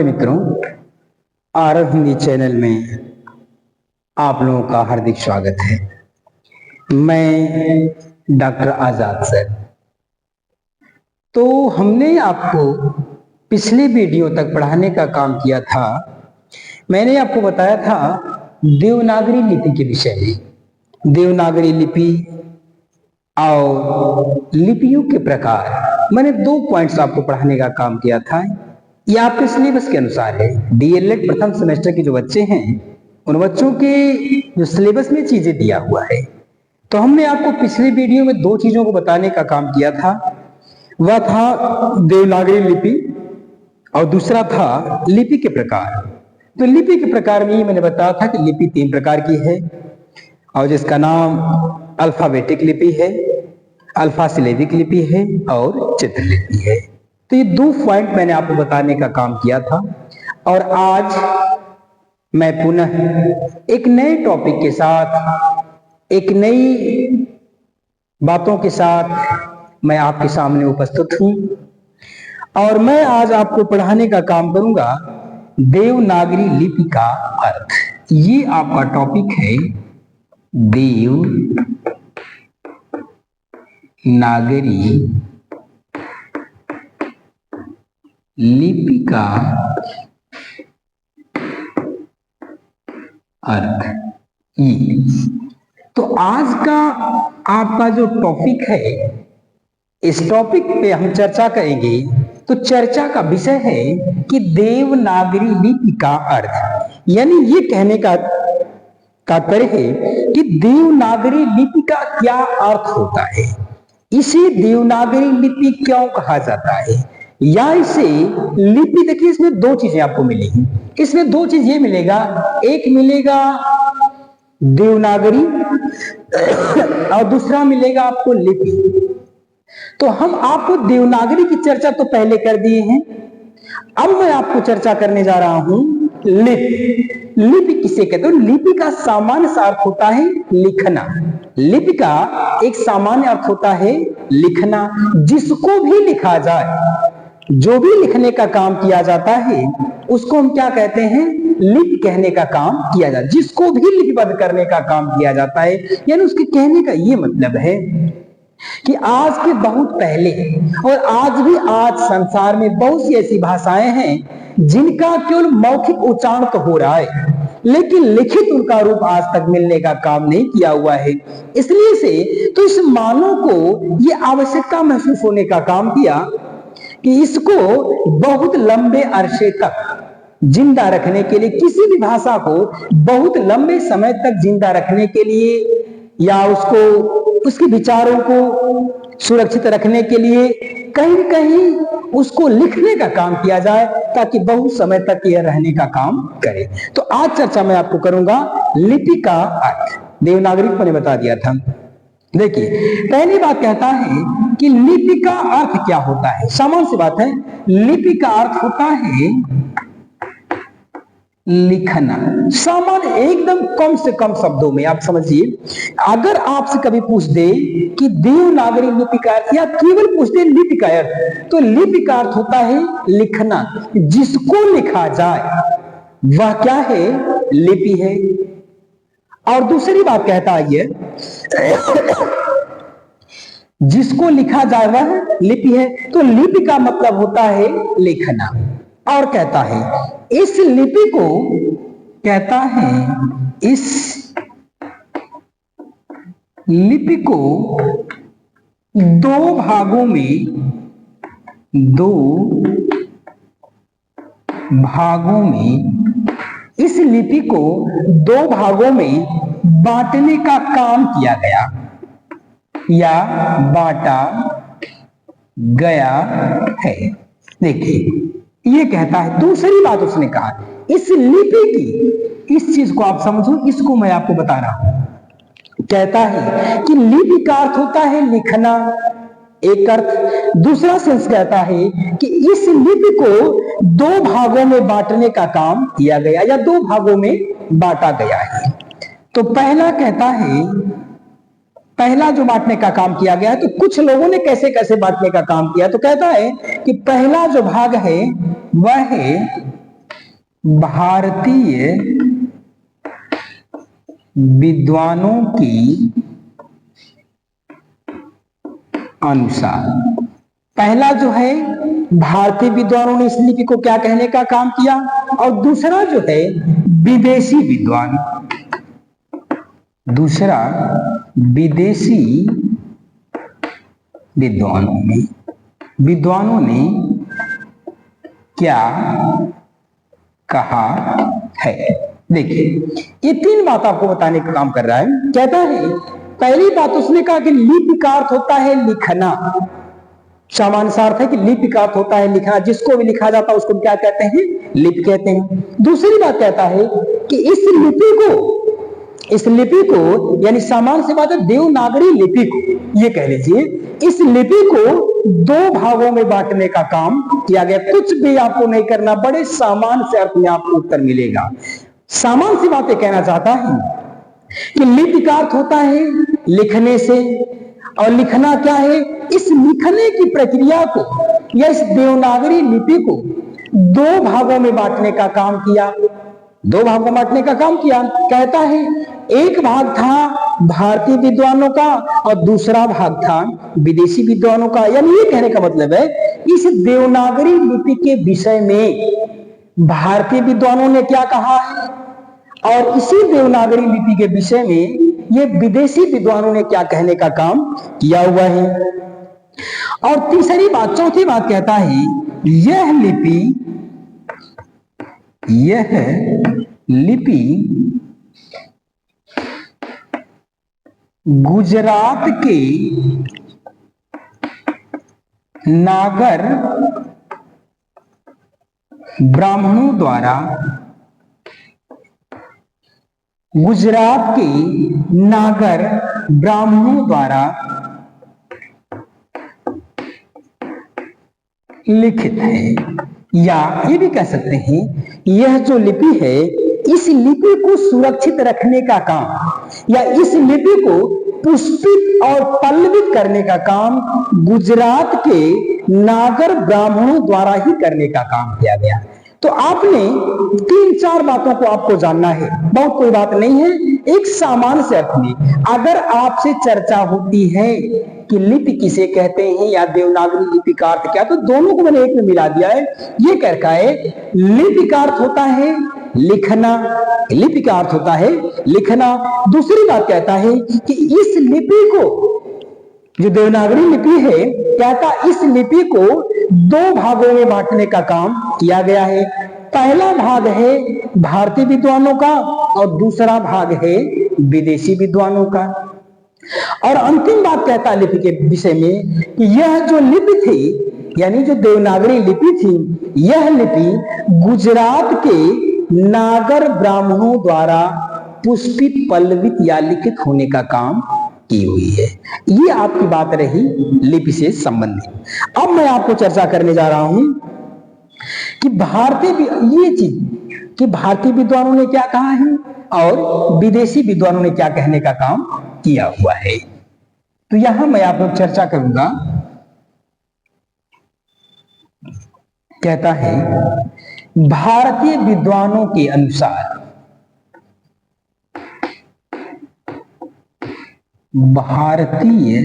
नमस्ते मित्रों, आरव हिंदी चैनल में आप लोगों का हार्दिक स्वागत है। मैं डॉक्टर आजाद सर। तो हमने आपको पिछले वीडियो तक पढ़ाने का काम किया था। मैंने आपको बताया था देवनागरी लिपि के विषय में। देवनागरी लिपि और लिपियों के प्रकार, मैंने 2 पॉइंट्स आपको पढ़ाने का काम किया था। ये आपके सिलेबस के अनुसार है। डीएलएड प्रथम सेमेस्टर के जो बच्चे हैं उन बच्चों के जो सिलेबस में चीजें दिया हुआ है। तो हमने आपको पिछले वीडियो में 2 चीजों को बताने का काम किया था। वह था देवनागरी लिपि और दूसरा था लिपि के प्रकार। तो लिपि के प्रकार में ही मैंने बताया था कि लिपि 3 प्रकार की है और जिसका नाम अल्फाबेटिक लिपि है, अल्फा सिलेबिक लिपि है और चित्रलिपि है। तो ये 2 पॉइंट मैंने आपको बताने का काम किया था और आज मैं पुनः एक नए टॉपिक के साथ, एक नई बातों के साथ मैं आपके सामने उपस्थित हूं और मैं आज आपको पढ़ाने का काम करूंगा देवनागरी लिपि का अर्थ। ये आपका टॉपिक है देवनागरी लिपि का अर्थ। ये तो आज का आपका जो टॉपिक है, इस टॉपिक पे हम चर्चा करेंगे। तो चर्चा का विषय है कि देवनागरी लिपि का अर्थ, यानी ये कहने का तात्पर्य है कि देवनागरी लिपि का क्या अर्थ होता है, इसे देवनागरी लिपि क्यों कहा जाता है, या इसे लिपि। देखिए, इसमें 2 चीजें आपको मिलेगी। इसमें 2 चीज ये मिलेगा, एक मिलेगा देवनागरी और दूसरा मिलेगा आपको लिपि। तो हम आपको देवनागरी की चर्चा तो पहले कर दिए हैं, अब मैं आपको चर्चा करने जा रहा हूं लिपि। लिपि किसे कहते हैं? लिपि का सामान्य अर्थ होता है लिखना। लिपि का एक सामान्य अर्थ होता है लिखना। जिसको भी लिखा जाए, जो भी लिखने का काम किया जाता है उसको हम क्या कहते हैं? लिपि कहने का काम किया जाता है। जिसको भी लिपिबद्ध करने का काम किया जाता है, यानी उसके कहने का ये मतलब है कि आज के बहुत पहले और आज भी, आज संसार में बहुत सी ऐसी भाषाएं हैं जिनका केवल मौखिक उच्चारण तो हो रहा है, लेकिन लिखित उनका रूप आज तक मिलने का काम नहीं किया हुआ है। इसलिए से तो इस मानव को ये आवश्यकता महसूस होने का काम किया कि इसको बहुत लंबे अरसे तक जिंदा रखने के लिए, किसी भी भाषा को बहुत लंबे समय तक जिंदा रखने के लिए, या उसको, उसके विचारों को सुरक्षित रखने के लिए कहीं न कहीं उसको लिखने का काम किया जाए, ताकि बहुत समय तक यह रहने का काम करे। तो आज चर्चा मैं आपको करूंगा लिपि का अर्थ। देवनागरी को मैंने बता दिया था। देखिए, पहली बात कहता है कि लिपि का अर्थ क्या होता है। सामान्य सी बात है, लिपि का अर्थ होता है लिखना। सामान्य, एकदम कम से कम शब्दों में आप समझिए। अगर आपसे कभी पूछ दे कि देवनागरी लिपि का अर्थ, या केवल पूछ दे लिपि का अर्थ, तो लिपि का अर्थ होता है लिखना। जिसको लिखा जाए वह क्या है? लिपि है। और दूसरी बात कहता है ये, जिसको लिखा जाए वह लिपि है। तो लिपि का मतलब होता है लिखना। और कहता है इस लिपि को, कहता है इस लिपि को 2 भागों में, 2 भागों में, इस लिपि को 2 भागों में बांटने का काम किया गया या बांटा गया है। देखिए, ये कहता है। दूसरी बात उसने कहा, इस लिपि की, इस चीज को आप समझो, इसको मैं आपको बता रहा हूं। कहता है कि लिपि का अर्थ होता है लिखना, एक अर्थ। दूसरा सेंस कहता है कि इस लिपि को 2 भागों में बांटने का काम किया गया या 2 भागों में बांटा गया है। तो पहला कहता है, पहला जो बांटने का काम किया गया है, तो कुछ लोगों ने कैसे कैसे बांटने का काम किया। तो कहता है कि पहला जो भाग है वह है भारतीय विद्वानों की अनुसार। पहला जो है, भारतीय विद्वानों ने इस लिपि को क्या कहने का काम किया, और दूसरा जो है विदेशी विद्वान, दूसरा विदेशी विद्वानों ने क्या कहा है। देखिए, ये तीन बात आपको बताने का काम कर रहा है। कहता है, पहली बात उसने कहा कि लिपि का अर्थ होता है लिखना। सामान्य सा अर्थ है कि लिपि का अर्थ होता है लिखना, जिसको भी लिखा जाता है उसको क्या कहते हैं, लिपि कहते हैं। दूसरी बात कहता है कि इस लिपि को यानी सामान्य सी बात है देवनागरी लिपि को, ये कह लीजिए, इस लिपि को दो भागों में बांटने का काम किया गया। कुछ भी आपको नहीं करना, बड़े सामान्य से अर्थ में आपको उत्तर मिलेगा। सामान्य सी बातें कहना चाहता है कि लिपि का अर्थ होता है लिखने से, और लिखना क्या है, इस लिखने की प्रक्रिया को या इस देवनागरी लिपि को दो भागों में बांटने का काम किया। दो भागों में बांटने का काम किया। कहता है एक भाग था भारतीय विद्वानों का और दूसरा भाग था विदेशी विद्वानों का। यानी ये कहने का मतलब है, इस देवनागरी लिपि के विषय में भारतीय विद्वानों ने क्या कहा है, और इसी देवनागरी लिपि के विषय में ये विदेशी विद्वानों ने क्या कहने का काम किया हुआ है। और तीसरी बात, चौथी बात कहता है, यह लिपि गुजरात के नागर ब्राह्मणों द्वारा लिखित है। या ये भी कह सकते हैं, यह जो लिपि है, इस लिपि को सुरक्षित रखने का काम या इस लिपि को पुष्पित और पल्लवित करने का काम गुजरात के नागर ब्राह्मणों द्वारा ही करने का काम किया गया। तो आपने तीन चार बातों को आपको जानना है, बहुत कोई बात नहीं है। एक सामान्य से अर्थ में अगर आपसे चर्चा होती है कि लिपि किसे कहते हैं या देवनागरी लिपि का अर्थ क्या, तो दोनों को मैंने एक में मिला दिया है। ये कह रखा है लिपि का अर्थ होता है लिखना, लिपि का अर्थ होता है लिखना। दूसरी बात कहता है कि इस लिपि को, जो देवनागरी लिपि है, कहता इस लिपि को दो भागों में बांटने का काम किया गया है। पहला भाग है भारतीय विद्वानों का और दूसरा भाग है विदेशी विद्वानों का। और अंतिम बात कहता है लिपि के विषय में कि यह जो लिपि थी, यानी जो देवनागरी लिपि थी, यह लिपि गुजरात के नागर ब्राह्मणों द्वारा पुष्पित, पल्लवित या लिखित होने का काम की हुई है। ये आपकी बात रही लिपि से संबंधित। अब मैं आपको चर्चा करने जा रहा हूं कि भारतीय विद्वानों ने क्या कहा है और विदेशी विद्वानों ने क्या कहने का काम किया हुआ है। तो यहां मैं आप लोग चर्चा करूंगा। कहता है भारतीय विद्वानों के अनुसार, भारतीय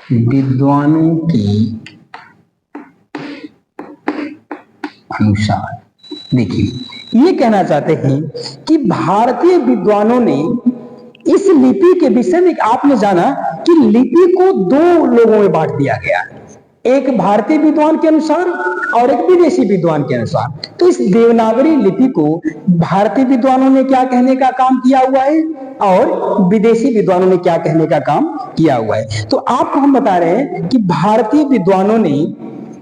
विद्वानों के अनुसार, देखिए ये कहना चाहते हैं कि भारतीय विद्वानों ने इस लिपि के विषय में, आपने जाना कि लिपि को दो लोगों में बांट दिया गया, एक भारतीय विद्वान के अनुसार और एक विदेशी विद्वान के अनुसार। तो इस देवनागरी लिपि को भारतीय विद्वानों ने क्या कहने का काम किया हुआ है और विदेशी विद्वानों ने क्या कहने का काम किया हुआ है। तो आपको हम बता रहे हैं कि भारतीय विद्वानों ने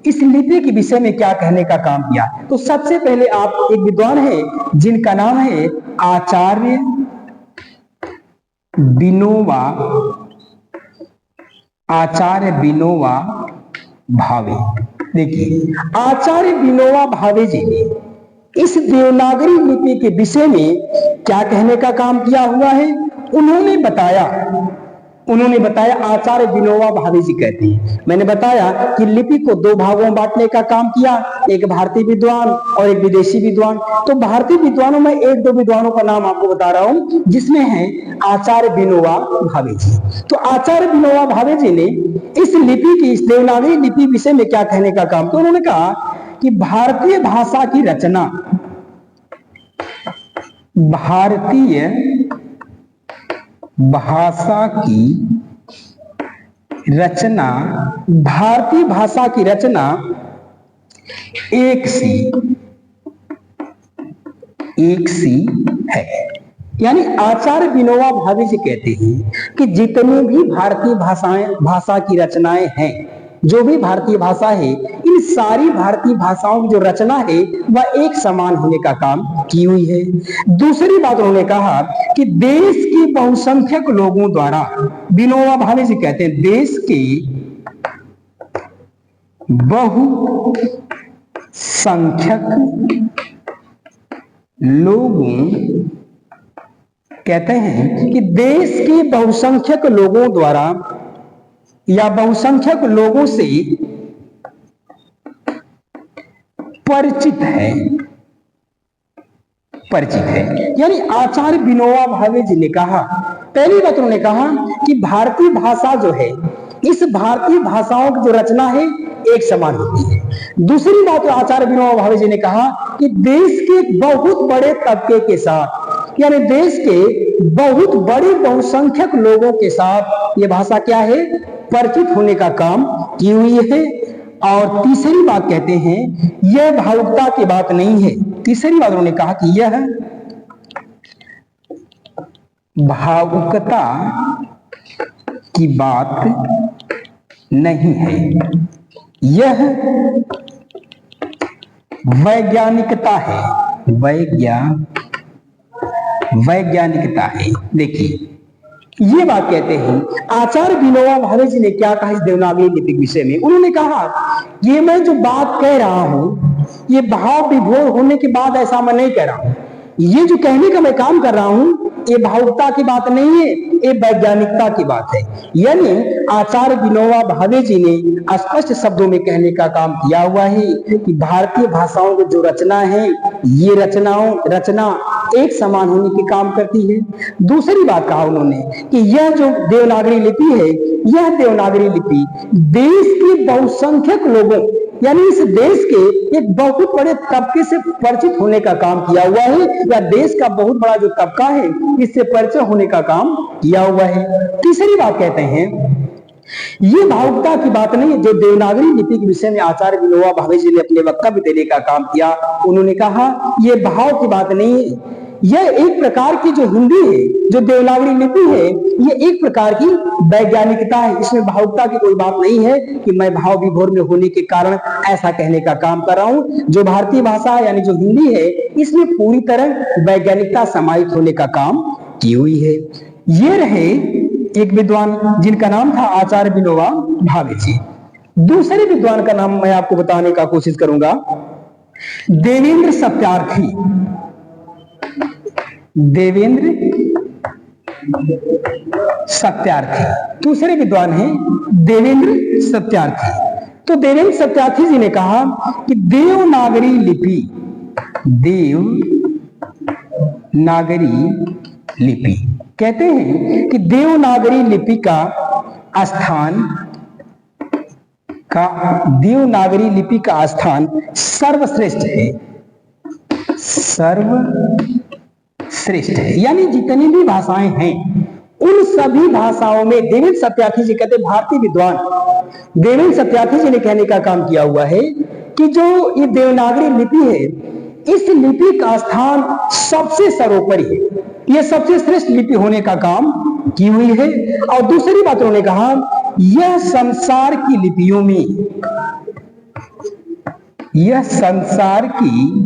इस लिपि के विषय में क्या कहने का काम किया। तो सबसे पहले आप एक विद्वान है जिनका नाम है आचार्य विनोबा भावे। देखिए आचार्य विनोबा भावे जी ने इस देवनागरी लिपि के विषय में क्या कहने का काम किया हुआ है। उन्होंने बताया उन्होंने बताया आचार्य विनोबा भावे जी कहते हैं। मैंने बताया कि लिपि को दो भागों में बांटने का काम किया, एक भारतीय विद्वान और एक विदेशी विद्वान। तो भारतीय विद्वानों में एक दो विद्वानों का नाम आपको बता रहा हूं, जिसमें है आचार्य विनोबा भावे जी। तो आचार्य विनोबा भावे जी ने इस लिपि की, इस देवनागरी लिपि विषय में क्या कहने का काम किया। उन्होंने कहा कि भारतीय भाषा की रचना, भारतीय भाषा की रचना, भारतीय भाषा की रचना एक सी है। यानी आचार्य विनोबा भावे जी कहते हैं कि जितनी भी भारतीय भाषा की रचनाएं हैं, जो भी भारतीय भाषा है, इन सारी भारतीय भाषाओं की जो रचना है वह एक समान होने का काम की हुई है। दूसरी बात उन्होंने कहा कि देश के बहुसंख्यक लोगों द्वारा, विनोबा भावे जी कहते हैं देश के बहुसंख्यक लोगों, कहते हैं कि देश के बहुसंख्यक लोगों द्वारा या बहुसंख्यक लोगों से परिचित है। यानी आचार्य विनोबा भावे जी ने कहा, पहली बात उन्होंने कहा कि भारतीय भाषा जो है, इस भारतीय भाषाओं की जो रचना है एक समान होती है। दूसरी बात आचार्य विनोबा भावे जी ने कहा कि देश के बहुत बड़े तबके के साथ, यानी देश के बहुत बड़े बहुसंख्यक लोगों के साथ ये भाषा क्या है, परिचित होने का काम की हुई है। और तीसरी बात कहते हैं यह भावुकता की बात नहीं है। तीसरी बात उन्होंने कहा कि यह भावुकता की बात नहीं है, यह वैज्ञानिकता है। वैज्ञानिकता है। देखिए ये बात कहते हैं आचार्य विनोबा भावे जी ने क्या कहा इस देवनागरी लिपि के विषय में। उन्होंने कहा ये मैं जो बात कह रहा हूं, ये भाव विभोर होने के बाद ऐसा मैं नहीं कह रहा हूं। ये जो कहने का मैं काम कर रहा हूं, ये भावुकता की बात नहीं है, ये वैज्ञानिकता की बात है। यानी आचार्य विनोबा भावे जी ने स्पष्ट शब्दों में कहने का काम किया हुआ है कि भारतीय भाषाओं की जो रचना है, ये रचना एक समान होने के काम करती है। दूसरी बात कहा उन्होंने कि यह जो देवनागरी लिपि है, यह देवनागरी लिपि देश के बहुसंख्यक लोगों, यानी इस देश के एक बहुत बड़े तबके से परिचित होने का काम किया हुआ है, या देश का बहुत बड़ा जो तबका है इससे परिचय होने का काम किया हुआ है। तीसरी बात कहते हैं ये भावुकता की बात नहीं है। जो देवनागरी लिपि के विषय में आचार्य विनोबा भावे जी ने अपने वक्तव्य देने का काम किया, उन्होंने कहा ये भाव की बात नहीं है, यह एक प्रकार की जो हिंदी है, जो देवनागरी लिपि है, ये एक प्रकार की वैज्ञानिकता है। इसमें भावुकता की कोई बात नहीं है कि मैं भाव विभोर में होने के कारण ऐसा कहने का काम कर रहा हूं। जो भारतीय भाषा यानी जो हिंदी है, इसमें पूरी तरह वैज्ञानिकता समाहित होने का काम की हुई है। ये रहे एक विद्वान जिनका नाम था आचार्य विनोबा भावे जी। दूसरे विद्वान का नाम मैं आपको बताने का कोशिश करूंगा, देवेंद्र सत्यार्थी। देवेंद्र सत्यार्थी दूसरे विद्वान हैं, देवेंद्र सत्यार्थी। तो देवेंद्र सत्यार्थी जी ने कहा कि देवनागरी लिपि कहते हैं कि देवनागरी लिपि का स्थान सर्वश्रेष्ठ है। सर्वश्रेष्ठ है यानी जितनी भी भाषाएं हैं उन सभी भाषाओं में, देवेंद्र सत्यार्थी जी कहते, भारतीय विद्वान देवेंद्र सत्यार्थी जी ने कहने का काम किया हुआ है कि जो ये देवनागरी लिपि है, इस लिपि का स्थान सबसे सर्वोपरि है, यह सबसे श्रेष्ठ लिपि होने का काम की हुई है। और दूसरी बात उन्होंने कहा यह संसार की लिपियों में, यह संसार की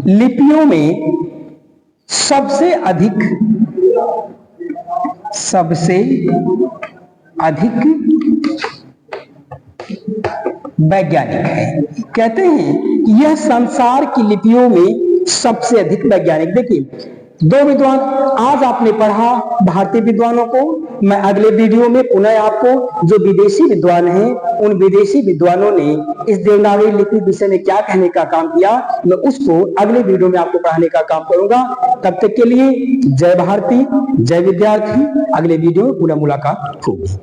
लिपियों में सबसे अधिक वैज्ञानिक है। कहते हैं कि यह संसार की लिपियों में सबसे अधिक वैज्ञानिक। देखिए दो विद्वान आज आपने पढ़ा भारतीय विद्वानों को, मैं अगले वीडियो में पुनः आपको जो विदेशी विद्वान हैं उन विदेशी विद्वानों ने इस देवनागरी लिपि विषय में क्या कहने का काम किया, मैं उसको अगले वीडियो में आपको पढ़ाने का काम करूंगा। तब तक के लिए जय भारती, जय विद्यार्थी। अगले वीडियो में पुनः मुलाकात होगी।